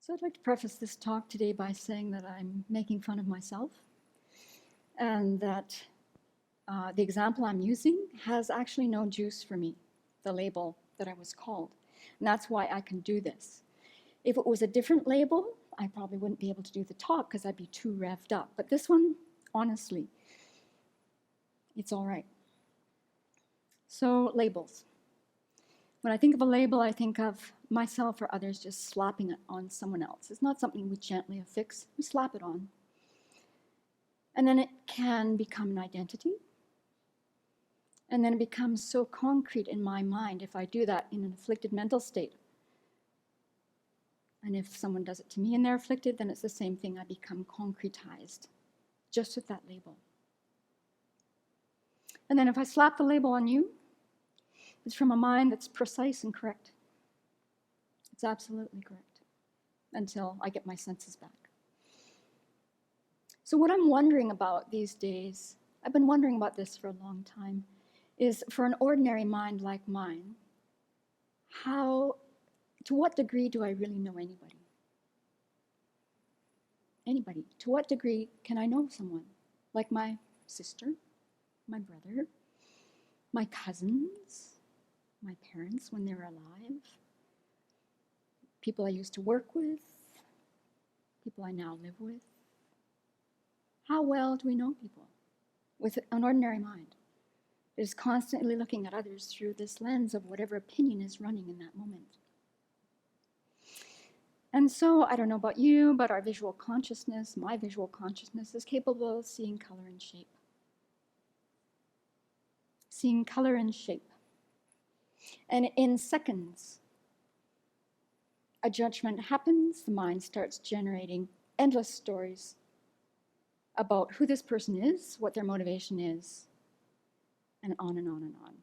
So I'd like to preface this talk today by saying that I'm making fun of myself, and that the example I'm using has actually no juice for me, the label that I was called. And that's why I can do this. If it was a different label, I probably wouldn't be able to do the talk because I'd be too revved up. But this one, honestly, it's all right. So labels. When I think of a label, I think of myself or others just slapping it on someone else. It's not something we gently affix, we slap it on. And then it can become an identity. And then it becomes so concrete in my mind if I do that in an afflicted mental state. And if someone does it to me and they're afflicted, then it's the same thing. I become concretized just with that label. And then if I slap the label on you, it's from a mind that's precise and correct. It's absolutely correct until I get my senses back. So what I'm wondering about these days, I've been wondering about this for a long time, is for an ordinary mind like mine, to what degree do I really know anybody? Anybody. To what degree can I know someone? Like my sister, my brother, my cousins, my parents when they were alive, people I used to work with, people I now live with. How well do we know people with an ordinary mind that is constantly looking at others through this lens of whatever opinion is running in that moment? And so, I don't know about you, but our visual consciousness, my visual consciousness, is capable of seeing color and shape. Seeing color and shape. And in seconds, a judgment happens, the mind starts generating endless stories about who this person is, what their motivation is, and on and on and on.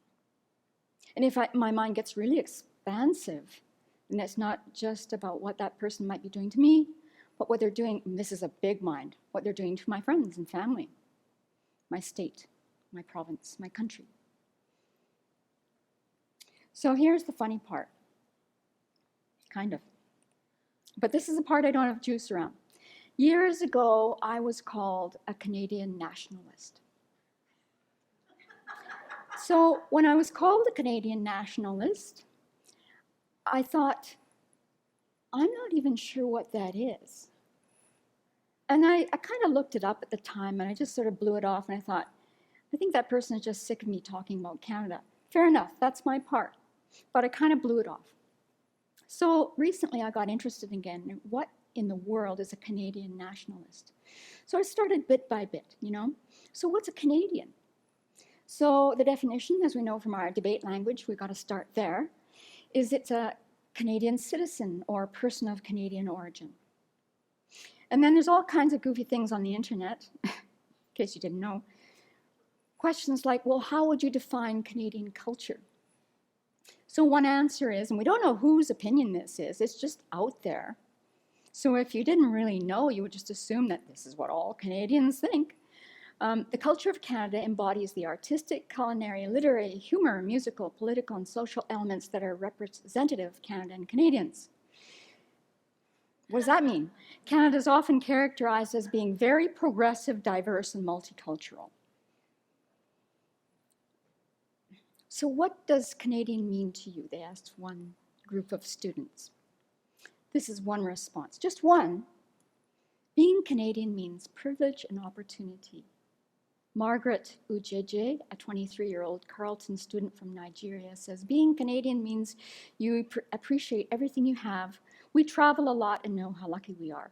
And if my mind gets really expansive, then it's not just about what that person might be doing to me, but what they're doing, and this is a big mind, what they're doing to my friends and family, my state, my province, my country. So here's the funny part, kind of. But this is the part I don't have juice around. Years ago, I was called a Canadian nationalist. So when I was called a Canadian nationalist, I thought, I'm not even sure what that is. And I kind of looked it up at the time, and I just sort of blew it off, and I thought, I think that person is just sick of me talking about Canada. Fair enough, that's my part. But I kind of blew it off. So recently I got interested again in what in the world is a Canadian nationalist. So I started bit by bit, So what's a Canadian? So the definition, as we know from our debate language, we've got to start there, is it's a Canadian citizen or person of Canadian origin. And then there's all kinds of goofy things on the internet, in case you didn't know. Questions like, well, how would you define Canadian culture? So one answer is, and we don't know whose opinion this is, it's just out there. So if you didn't really know, you would just assume that this is what all Canadians think. The culture of Canada embodies the artistic, culinary, literary, humor, musical, political, and social elements that are representative of Canada and Canadians. What does that mean? Canada is often characterized as being very progressive, diverse, and multicultural. So what does Canadian mean to you? They asked one group of students. This is one response, just one. Being Canadian means privilege and opportunity. Margaret Ujeje, a 23-year-old Carleton student from Nigeria, says, being Canadian means you appreciate everything you have. We travel a lot and know how lucky we are.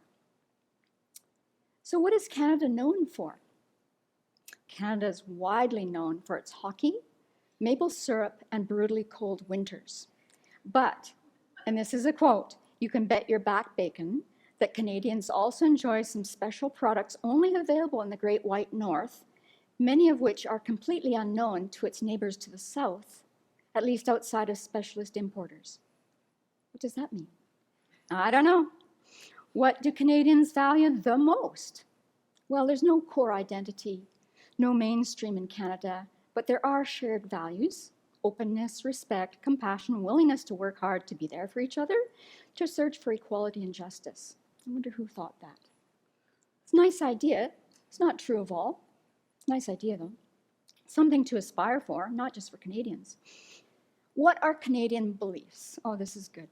So what is Canada known for? Canada is widely known for its hockey, maple syrup, and brutally cold winters. But, and this is a quote, you can bet your back bacon that Canadians also enjoy some special products only available in the Great White North, many of which are completely unknown to its neighbors to the south, at least outside of specialist importers. What does that mean? I don't know. What do Canadians value the most? Well, there's no core identity, no mainstream in Canada, but there are shared values, openness, respect, compassion, willingness to work hard to be there for each other, to search for equality and justice. I wonder who thought that. It's a nice idea. It's not true of all. It's a nice idea, though. Something to aspire for, not just for Canadians. What are Canadian beliefs? Oh, this is good.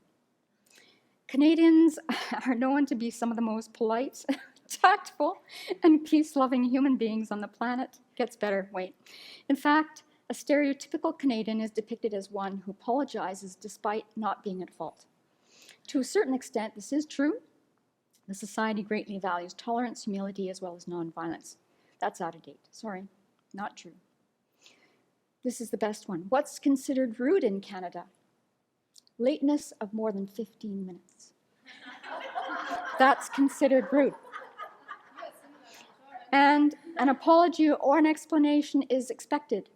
Canadians are known to be some of the most polite, tactful, and peace-loving human beings on the planet. Gets better, wait. In fact, a stereotypical Canadian is depicted as one who apologizes despite not being at fault. To a certain extent, this is true. The society greatly values tolerance, humility, as well as nonviolence. That's out of date. Sorry, not true. This is the best one. What's considered rude in Canada? Lateness of more than 15 minutes. That's considered rude. And an apology or an explanation is expected.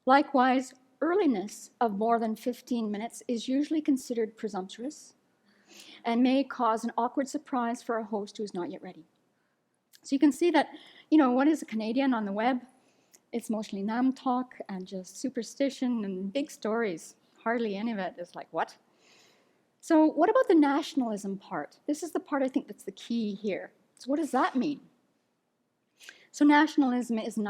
Likewise, earliness of more than 15 minutes is usually considered presumptuous and may cause an awkward surprise for a host who is not yet ready. So you can see that, what is a Canadian on the web? It's mostly nam talk and just superstition and big stories. Hardly any of it is like, what? So what about the nationalism part? This is the part I think that's the key here. So what does that mean? So nationalism is an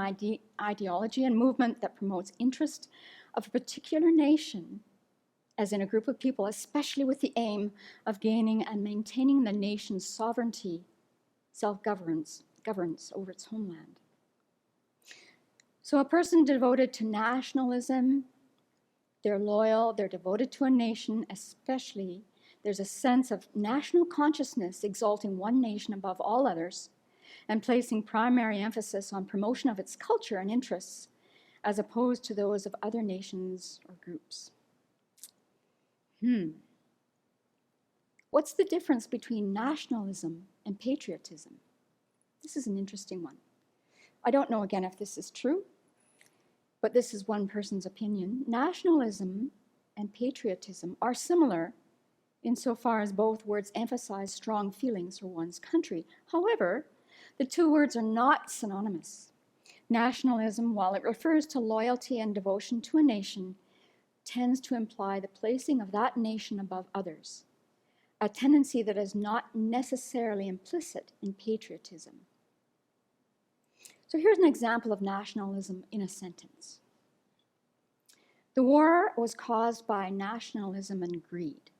ideology and movement that promotes interest of a particular nation, as in a group of people, especially with the aim of gaining and maintaining the nation's sovereignty, self-governance over its homeland. So a person devoted to nationalism, they're loyal, they're devoted to a nation, especially there's a sense of national consciousness exalting one nation above all others and placing primary emphasis on promotion of its culture and interests as opposed to those of other nations or groups. What's the difference between nationalism and patriotism? This is an interesting one. I don't know, again, if this is true, but this is one person's opinion. Nationalism and patriotism are similar insofar as both words emphasize strong feelings for one's country. However, the two words are not synonymous. Nationalism, while it refers to loyalty and devotion to a nation, tends to imply the placing of that nation above others, a tendency that is not necessarily implicit in patriotism. So here's an example of nationalism in a sentence. The war was caused by nationalism and greed.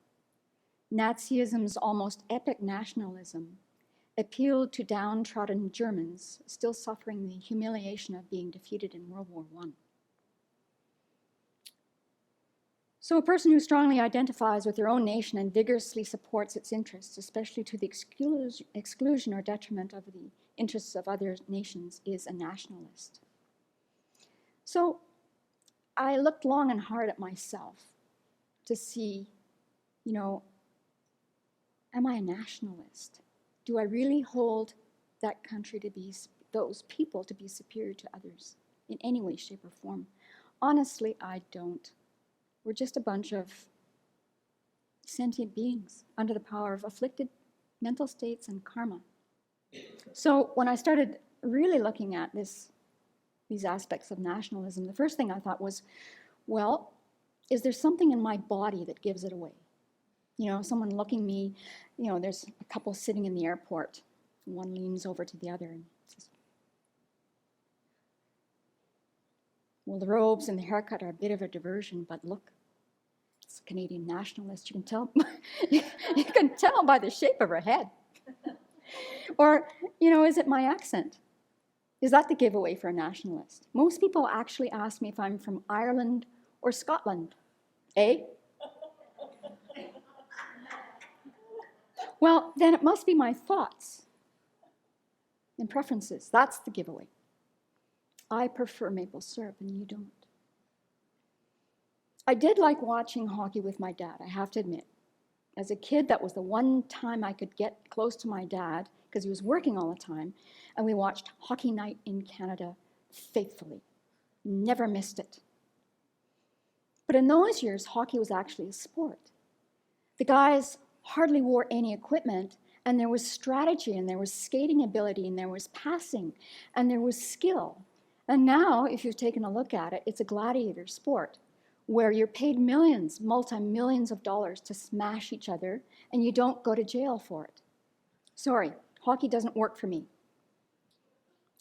Nazism's almost epic nationalism appealed to downtrodden Germans still suffering the humiliation of being defeated in World War I. So a person who strongly identifies with their own nation and vigorously supports its interests, especially to the exclusion or detriment of the interests of other nations, is a nationalist. So I looked long and hard at myself to see, am I a nationalist? Do I really hold that country to be, those people to be superior to others in any way, shape, or form? Honestly, I don't. We're just a bunch of sentient beings under the power of afflicted mental states and karma. So when I started really looking at these aspects of nationalism, the first thing I thought was, well, is there something in my body that gives it away? Someone looking me, there's a couple sitting in the airport. One leans over to the other and says, well, the robes and the haircut are a bit of a diversion, but look, it's a Canadian nationalist. You can tell, you can tell by the shape of her head. Or, is it my accent? Is that the giveaway for a nationalist? Most people actually ask me if I'm from Ireland or Scotland. Eh? Well, then it must be my thoughts and preferences. That's the giveaway. I prefer maple syrup and you don't. I did like watching hockey with my dad, I have to admit. As a kid, that was the one time I could get close to my dad because he was working all the time, and we watched Hockey Night in Canada faithfully. Never missed it. But in those years, hockey was actually a sport. The guys hardly wore any equipment, and there was strategy, and there was skating ability, and there was passing, and there was skill. And now, if you've taken a look at it, it's a gladiator sport where you're paid millions, multi-millions of dollars to smash each other, and you don't go to jail for it. Sorry, hockey doesn't work for me.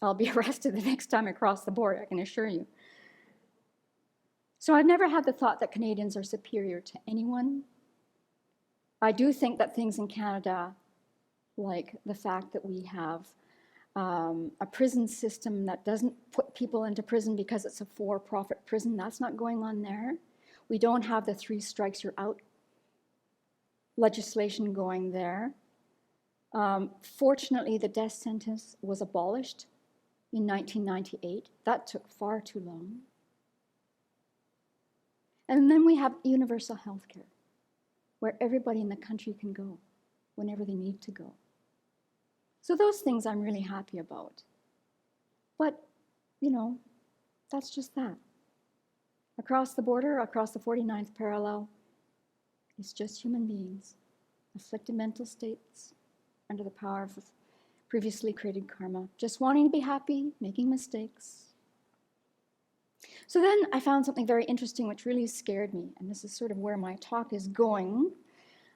I'll be arrested the next time I cross the border, I can assure you. So I've never had the thought that Canadians are superior to anyone. I do think that things in Canada, like the fact that we have a prison system that doesn't put people into prison because it's a for-profit prison, that's not going on there. We don't have the 3 strikes you're out legislation going there. Fortunately, the death sentence was abolished in 1998. That took far too long. And then we have universal health care, where everybody in the country can go whenever they need to go. So those things I'm really happy about. But, you know, that's just that. Across the border, across the 49th parallel, it's just human beings, afflicted mental states, under the power of previously created karma, just wanting to be happy, making mistakes. So then I found something very interesting which really scared me, and this is sort of where my talk is going.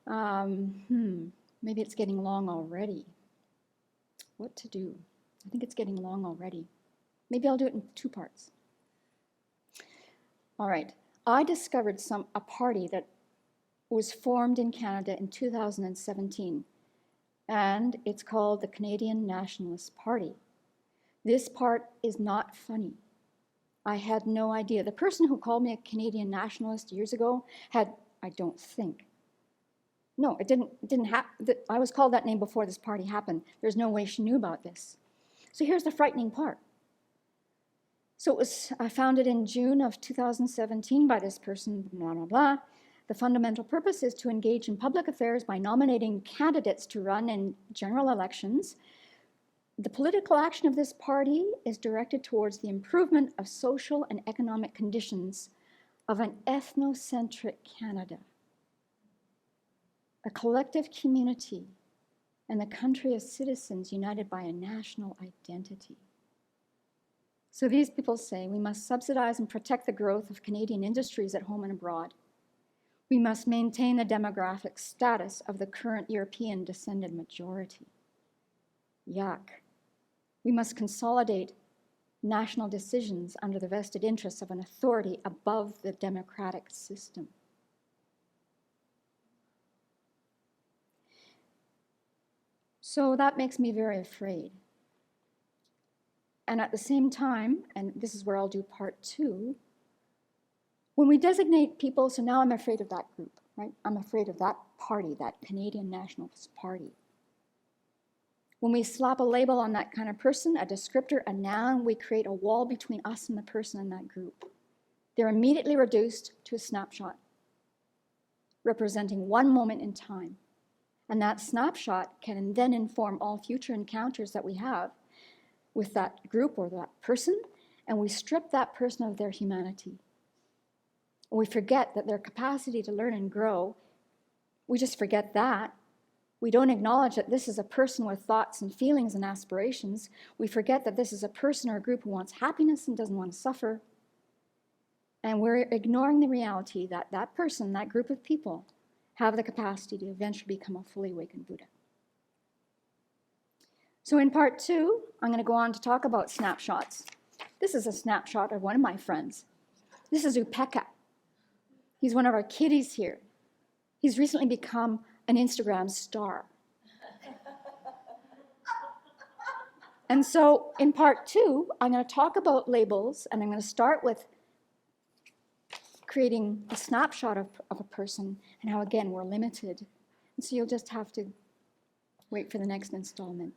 Maybe it's getting long already. What to do? I think it's getting long already. Maybe I'll do it in 2 parts. All right, I discovered a party that was formed in Canada in 2017, and it's called the Canadian Nationalist Party. This part is not funny. I had no idea. The person who called me a Canadian nationalist years ago had, I don't think, no, it didn't happen. I was called that name before this party happened. There's no way she knew about this. So here's the frightening part. So it was founded in June of 2017 by this person, blah, blah, blah. The fundamental purpose is to engage in public affairs by nominating candidates to run in general elections. The political action of this party is directed towards the improvement of social and economic conditions of an ethnocentric Canada, a collective community, and the country of citizens united by a national identity. So these people say we must subsidize and protect the growth of Canadian industries at home and abroad. We must maintain the demographic status of the current European descended majority. Yuck. We must consolidate national decisions under the vested interests of an authority above the democratic system. So that makes me very afraid. And at the same time, and this is where I'll do part 2, when we designate people, so now I'm afraid of that group, right? I'm afraid of that party, that Canadian Nationalist Party. When we slap a label on that kind of person, a descriptor, a noun, we create a wall between us and the person in that group. They're immediately reduced to a snapshot, representing one moment in time. And that snapshot can then inform all future encounters that we have with that group or that person, and we strip that person of their humanity. We forget that their capacity to learn and grow, we just forget that. We don't acknowledge that this is a person with thoughts and feelings and aspirations. We forget that this is a person or a group who wants happiness and doesn't want to suffer. And we're ignoring the reality that that person, that group of people, have the capacity to eventually become a fully awakened Buddha. So in part 2, I'm going to go on to talk about snapshots. This is a snapshot of one of my friends. This is Upeka. He's one of our kiddies here. He's recently become an Instagram star. And so in part 2, I'm going to talk about labels, and I'm going to start with creating a snapshot of a person and how, again, we're limited. And so you'll just have to wait for the next installment.